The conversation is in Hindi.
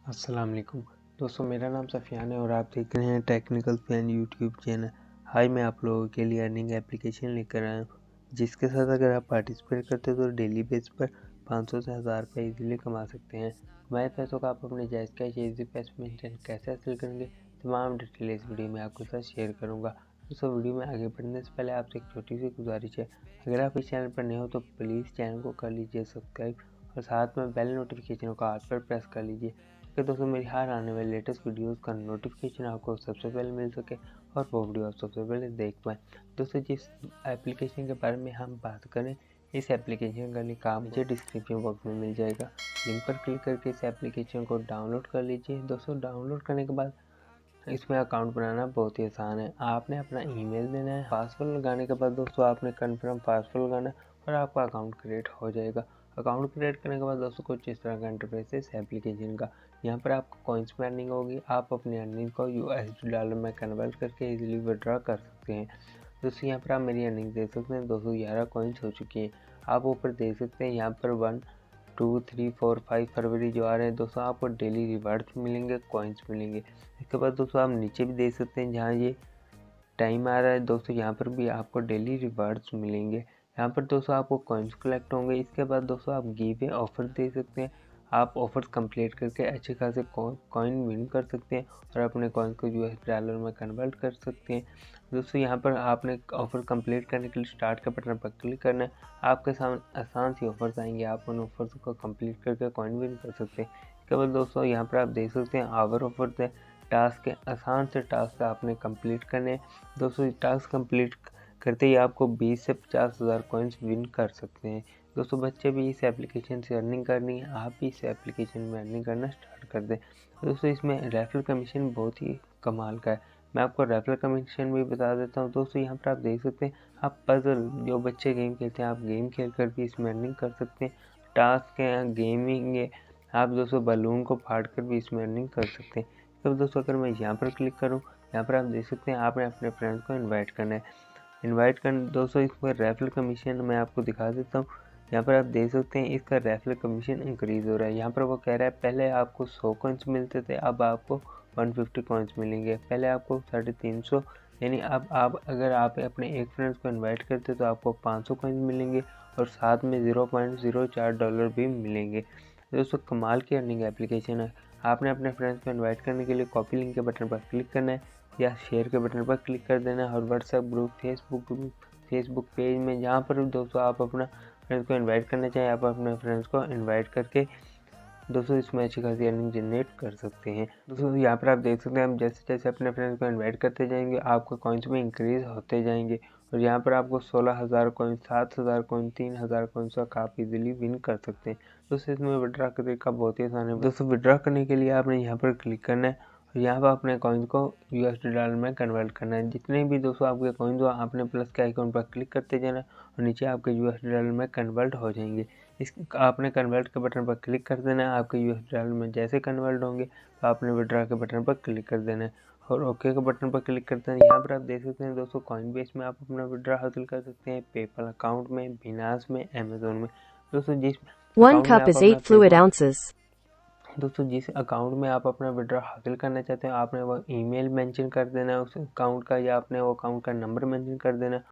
अस्सलाम वालेकुम दोस्तों, मेरा नाम सफ़ियान है और आप देख रहे हैं टेक्निकल फैन यूट्यूब चैनल। हाय, मैं आप लोगों के लिए अर्निंग एप्लीकेशन लेकर आया हूँ, जिसके साथ अगर आप पार्टिसिपेट करते हो तो डेली बेस पर 500 से 1000 रुपये ईजिली कमा सकते हैं। हमारे पैसों का आप अपने जायज़ कैश इजी पैस मेंटेन कैसे हासिल करेंगे, तमाम डिटेल इस वीडियो में आपके साथ शेयर करूँगा। दोस्तों, वीडियो में आगे बढ़ने से पहले आपसे एक छोटी सी गुजारिश है, अगर आप इस चैनल पर नए हो तो प्लीज़ चैनल को कर लीजिए सब्सक्राइब और साथ में बेल नोटिफिकेशन को ऑल पर प्रेस कर लीजिए कि दोस्तों मेरी हर आने वाली लेटेस्ट वीडियोस का नोटिफिकेशन आपको सबसे पहले मिल सके और वो वीडियो आप सबसे पहले देख पाएँ। दोस्तों, जिस एप्लीकेशन के बारे में हम बात करें, इस एप्लीकेशन का लिंक आप मुझे डिस्क्रिप्शन बॉक्स में मिल जाएगा। लिंक पर क्लिक करके इस एप्लीकेशन को डाउनलोड कर लीजिए। दोस्तों, डाउनलोड करने के बाद इसमें अकाउंट बनाना बहुत ही आसान है। आपने अपना ईमेल देना है, पासवर्ड लगाने के बाद दोस्तों आपने कन्फर्म पासवर्ड लगाना है और आपका अकाउंट क्रिएट हो जाएगा। अकाउंट क्रिएट करने के बाद दोस्तों कुछ इस तरह का इंटरफेस है इस एप्लीकेशन का। यहाँ पर आपको कॉइन्स में अर्निंग होगी, आप अपनी अर्निंग को USD डॉलर में कन्वर्ट करके इजीली विड्रॉ कर सकते हैं। दोस्तों, यहाँ पर आप मेरी अर्निंग देख सकते हैं, 211 कॉइन्स हो चुकी हैं। आप ऊपर देख सकते हैं यहाँ पर 1, 2, 3, 4, 5 फरवरी जो आ रहे हैं दोस्तों, आपको डेली रिवार्ड्स मिलेंगे, कॉइन्स मिलेंगे। इसके बाद दोस्तों आप नीचे भी देख सकते हैं जहाँ ये टाइम आ रहा है दोस्तों, यहाँ पर भी आपको डेली रिवार्ड्स मिलेंगे। यहाँ पर दोस्तों आपको कॉइन्स कलेक्ट होंगे। इसके बाद दोस्तों आप गिव अवे ऑफर दे सकते हैं, आप ऑफर्स कंप्लीट करके अच्छे खासे कॉइन विन कर सकते हैं और अपने कॉइन को US डॉलर में कन्वर्ट कर सकते हैं। दोस्तों, यहाँ पर आपने ऑफर कंप्लीट करने के लिए स्टार्ट के बटन पर क्लिक करना है। आपके सामने आसान सी ऑफर्स आएंगे, आप उन ऑफर्स को कंप्लीट करके कॉइन विन कर सकते हैं। इसके बाद दोस्तों यहाँ पर आप देख सकते हैं आवर ऑफर्स है, टास्क है, आसान से टास्क आपने कंप्लीट करने हैं। दोस्तों, टास्क कंप्लीट करते ही आपको 20 से 50 हज़ार कॉइन्स विन कर सकते हैं। दोस्तों, बच्चे भी इस एप्लीकेशन से अर्निंग करनी है, आप भी इस एप्लीकेशन में अर्निंग करना स्टार्ट कर दें। दोस्तों, इसमें रेफरल कमीशन बहुत ही कमाल का है, मैं आपको रेफरल कमीशन भी बता देता हूँ। दोस्तों, यहाँ पर आप देख सकते हैं, आप पजल जो बच्चे गेम खेलते हैं, आप गेम खेल कर भी इसमें अर्निंग कर सकते हैं। टास्क है, गेमिंग है, आप दोस्तों बलून को फाड़ कर भी इसमें अर्निंग कर सकते हैं। तो दोस्तों अगर मैं यहाँ पर क्लिक करूँ, यहाँ पर आप देख सकते हैं आपने अपने फ्रेंड्स को इनवाइट करना है। इनवाइट करना दोस्तों, इसमें रेफरल कमीशन मैं आपको दिखा देता हूँ। यहाँ पर आप देख सकते हैं इसका रेफरल कमीशन इंक्रीज़ हो रहा है। यहाँ पर वो कह रहा है पहले आपको 100 कॉइन्स मिलते थे, अब आपको 150 कॉइन्स मिलेंगे। पहले आपको 350, यानी अब आप अगर आप अपने एक फ्रेंड्स को इन्वाइट करते तो आपको 500 कॉइन्स मिलेंगे और साथ में $0.04 भी मिलेंगे। दोस्तों, कमाल की अर्निंग एप्लीकेशन है। आपने अपने फ्रेंड्स को इनवाइट करने के लिए कॉपी लिंक के बटन पर क्लिक करना है या शेयर के बटन पर क्लिक कर देना है और व्हाट्सएप ग्रुप, फेसबुक पेज में जहाँ पर दोस्तों आप अपना फ्रेंड्स को इनवाइट करना चाहें, आप अपने फ्रेंड्स को इनवाइट करके दोस्तों इसमें अच्छी खासी अर्निंग जनरेट कर सकते हैं। दोस्तों, यहाँ पर आप देख सकते हैं, हम जैसे जैसे अपने फ्रेंड्स को इनवाइट करते जाएंगे आपके कॉइन्स में इंक्रीज़ होते जाएंगे और यहाँ पर आपको 16,000 कॉइन, 7,000 कॉइन, 3,000 कॉइन्स तक आप इजीली विन कर सकते हैं। दोस्तों, इसमें विड्रॉ का तरीका बहुत ही आसान है। दोस्तों, विड्रॉ करने के लिए आपने यहाँ पर क्लिक करना है और यहाँ पर अपने कॉइन्स को USD डॉलर में कन्वर्ट करना है। जितने भी दोस्तों आपके कॉइन्स हो, आपने प्लस के आइकॉन पर क्लिक करते जाना और नीचे आपके USD डॉलर में कन्वर्ट हो जाएंगे। इस आपने कन्वर्ट के बटन पर क्लिक कर देना है। आपके USD डॉलर में जैसे कन्वर्ट होंगे तो आपने विड्रॉ के बटन पर क्लिक कर देना है और ओके के बटन पर क्लिक करते हैं। यहाँ पर आप देख सकते हैं दोस्तों, कॉइनबेस में आप अपना विड्रॉ हासिल कर सकते हैं, पेपल अकाउंट में, बिनास में, अमेजोन में। दोस्तों, जिस अकाउंट में आप अपना दोस्तों जिस अकाउंट में आप अपना विड्रॉ हासिल करना चाहते हैं, आपने वो ईमेल मेंशन कर देना है उस अकाउंट का या आपने वो अकाउंट का नंबर मेंशन कर देना है